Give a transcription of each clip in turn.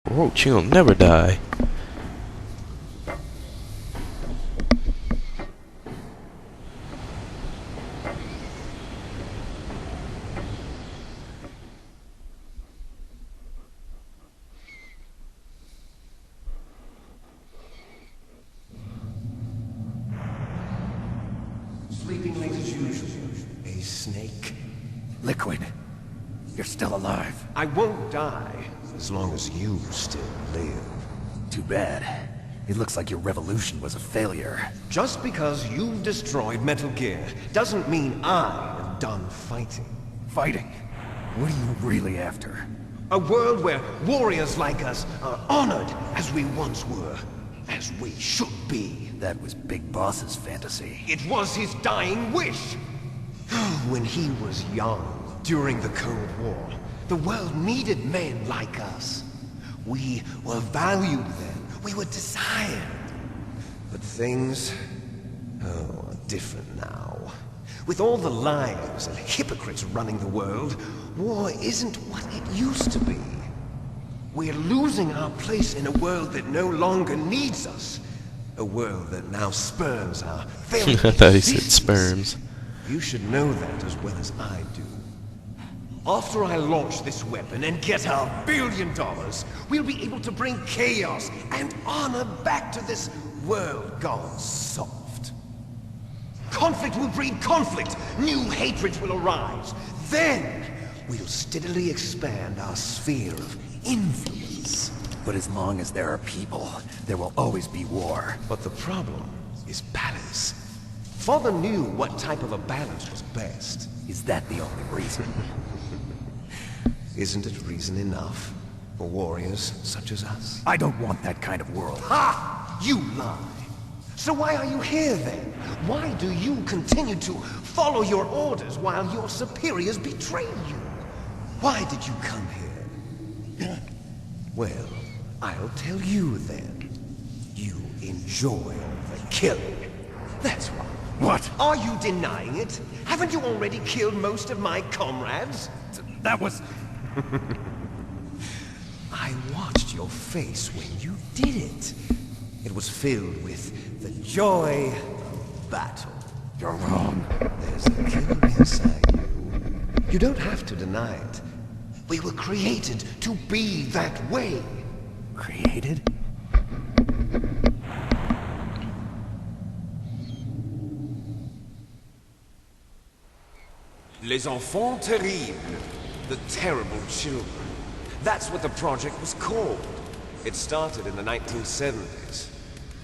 Roach, you'll never die. Sleeping late as usual. A snake. Liquid, you're still alive. I won't die as long as you still live. Too bad. It looks like your revolution was a failure. Just because you've destroyed Metal Gear doesn't mean I am done fighting. Fighting? What are you really after? A world where warriors like us are honored as we once were. As we should be. That was Big Boss's fantasy. It was his dying wish. When he was young, during the Cold War, the world needed men like us. We were valued then. We were desired. But things, are different now. With all the liars and hypocrites running the world, war isn't what it used to be. We're losing our place in a world that no longer needs us. A world that now spurns our very I thought he said existence. sperms. You should know that as well as I do. After I launch this weapon and get our $1 billion, we'll be able to bring chaos and honor back to this world gone soft. Conflict will breed conflict. New hatreds will arise. Then, we'll steadily expand our sphere of influence. But as long as there are people, there will always be war. But the problem is balance. Father knew what type of a balance was best. Is that the only reason? Isn't it reason enough for warriors such as us? I don't want that kind of world. Ha! You lie! So why are you here then? Why do you continue to follow your orders while your superiors betray you? Why did you come here? Well, I'll tell you then. You enjoy all the killing. That's why. What? Are you denying it? Haven't you already killed most of my comrades? That was... I watched your face when you did it. It was filled with the joy of battle. You're wrong. There's a killer inside you. You don't have to deny it. We were created to be that way. Created? Les Enfants Terribles. The terrible children. That's what the project was called. It started in the 1970s.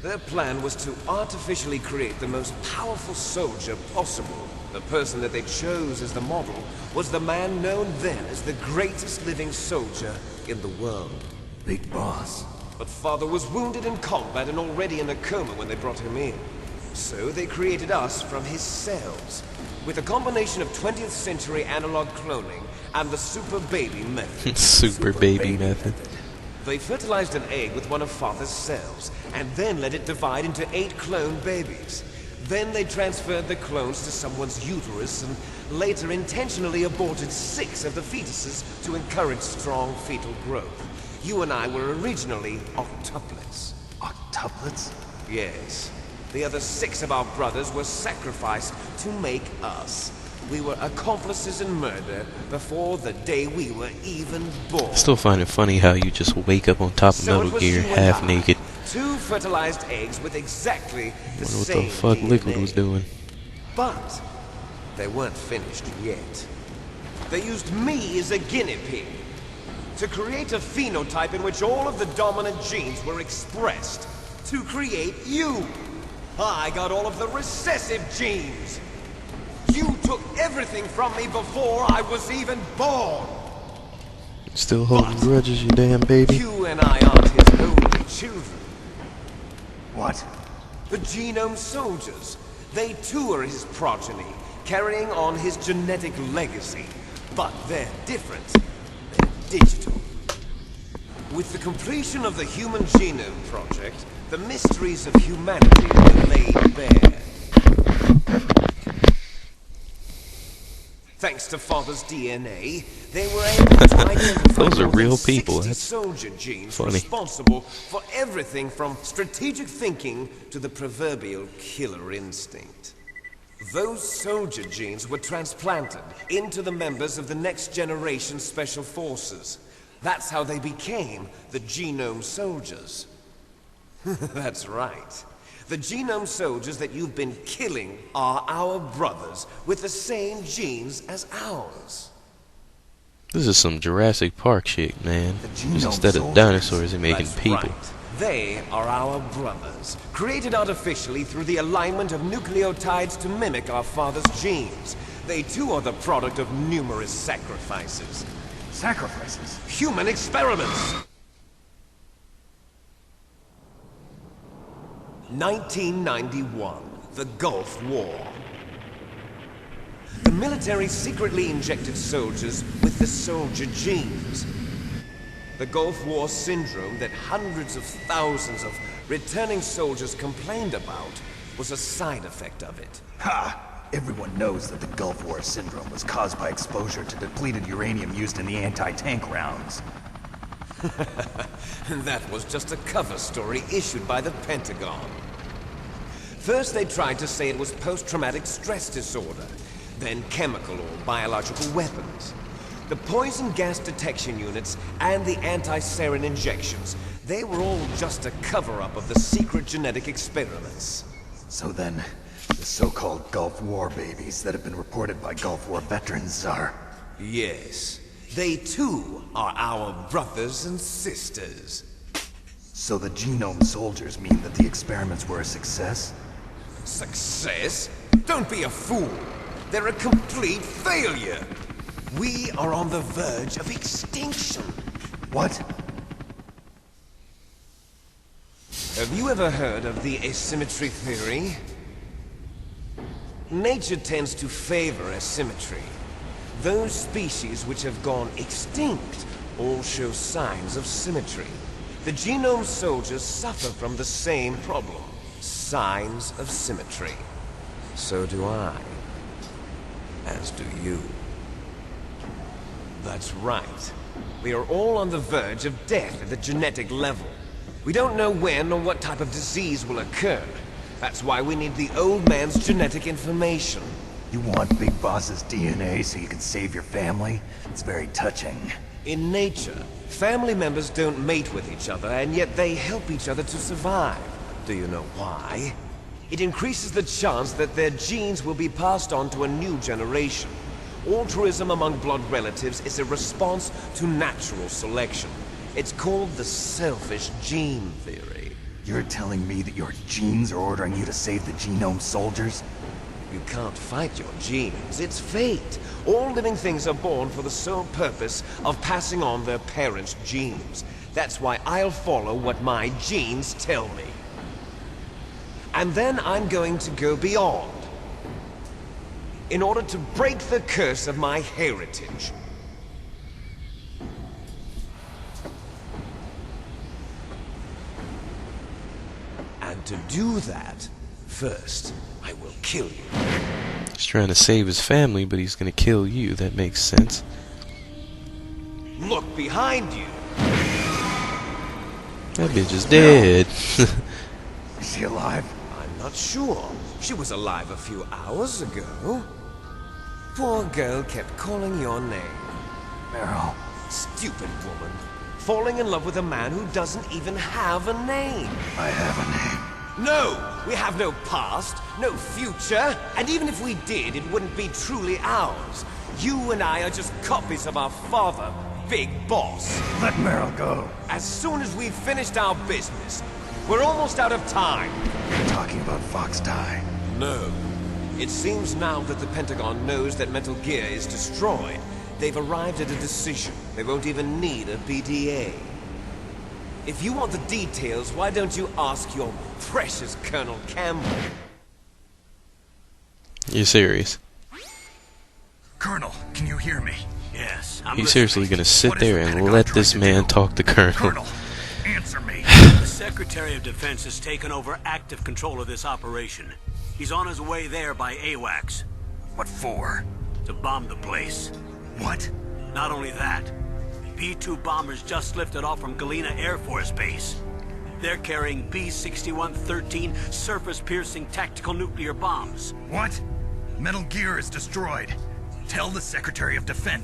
Their plan was to artificially create the most powerful soldier possible. The person that they chose as the model was the man known then as the greatest living soldier in the world. Big Boss. But Father was wounded in combat and already in a coma when they brought him in. So they created us from his cells, with a combination of 20th century analog cloning and the super baby method. Super baby method. They fertilized an egg with one of Father's cells, and then let it divide into 8 clone babies. Then they transferred the clones to someone's uterus and later intentionally aborted 6 of the fetuses to encourage strong fetal growth. You and I were originally octuplets. Octuplets? Yes. The other 6 of our brothers were sacrificed to make us. We were accomplices in murder before the day we were even born. I still find it funny how you just wake up on top of So it Metal was Gear you and half I, naked. 2 fertilized eggs with exactly the Wonder what same the fuck DNA. Liquid was doing. But they weren't finished yet. They used me as a guinea pig to create a phenotype in which all of the dominant genes were expressed. To create you. I got all of the recessive genes. You took everything from me before I was even born. Still holding grudges, you damn baby. You and I aren't his only children. What? The Genome Soldiers. They too are his progeny, carrying on his genetic legacy. But they're different. They're digital. With the completion of the Human Genome Project, the mysteries of humanity were laid bare. Thanks to Father's DNA, they were able to identify Those are more than real 60 people. That's soldier genes funny. responsible for everything from strategic thinking to the proverbial killer instinct. Those soldier genes were transplanted into the members of the next generation special forces. That's how they became the Genome Soldiers. That's right. The Genome Soldiers that you've been killing are our brothers with the same genes as ours. This is some Jurassic Park shit, man. The Genome Instead of Soldiers. dinosaurs, they're making That's people. right. They are our brothers, created artificially through the alignment of nucleotides to mimic our father's genes. They too are the product of numerous sacrifices. Sacrifices? Human experiments! 1991, the Gulf War. The military secretly injected soldiers with the soldier genes. The Gulf War syndrome that hundreds of thousands of returning soldiers complained about was a side effect of it. Ha! Everyone knows that the Gulf War syndrome was caused by exposure to depleted uranium used in the anti-tank rounds. That was just a cover story issued by the Pentagon. First they tried to say it was post-traumatic stress disorder, then chemical or biological weapons. The poison gas detection units and the anti-sarin injections, they were all just a cover-up of the secret genetic experiments. So then, the so-called Gulf War babies that have been reported by Gulf War veterans are... Yes, they too are our brothers and sisters. So the Genome Soldiers mean that the experiments were a success? Success? Don't be a fool. They're a complete failure. We are on the verge of extinction. What? Have you ever heard of the asymmetry theory? Nature tends to favor asymmetry. Those species which have gone extinct all show signs of symmetry. The Genome Soldiers suffer from the same problem. Signs of symmetry. So do I. As do you. That's right. We are all on the verge of death at the genetic level. We don't know when or what type of disease will occur. That's why we need the old man's genetic information. You want Big Boss's DNA so you can save your family? It's very touching. In nature, family members don't mate with each other, and yet they help each other to survive. Do you know why? It increases the chance that their genes will be passed on to a new generation. Altruism among blood relatives is a response to natural selection. It's called the selfish gene theory. You're telling me that your genes are ordering you to save the Genome Soldiers? You can't fight your genes. It's fate. All living things are born for the sole purpose of passing on their parents' genes. That's why I'll follow what my genes tell me. And then I'm going to go beyond. In order to break the curse of my heritage. And to do that, first, I will kill you. He's trying to save his family, but he's gonna kill you. That makes sense. Look behind you. That bitch is dead. Is she alive? I'm not sure. She was alive a few hours ago. Poor girl kept calling your name. Meryl. Stupid woman. Falling in love with a man who doesn't even have a name. I have a name. No! We have no past, no future, and even if we did, it wouldn't be truly ours. You and I are just copies of our father, Big Boss. Let Meryl go. As soon as we've finished our business, we're almost out of time. You're talking about Fox Die. No. It seems now that the Pentagon knows that Metal Gear is destroyed. They've arrived at a decision. They won't even need a PDA. If you want the details, why don't you ask your precious Colonel Campbell? You're serious? Colonel, can you hear me? Yes, He's seriously gonna sit there and let this man talk to Colonel? Colonel, answer me. The Secretary of Defense has taken over active control of this operation. He's on his way there by AWACS. What for? to bomb the place. What? Not only that, B-2 bombers just lifted off from Galena Air Force Base. They're carrying B-6113 surface-piercing tactical nuclear bombs. What? Metal Gear is destroyed. Tell the Secretary of Defense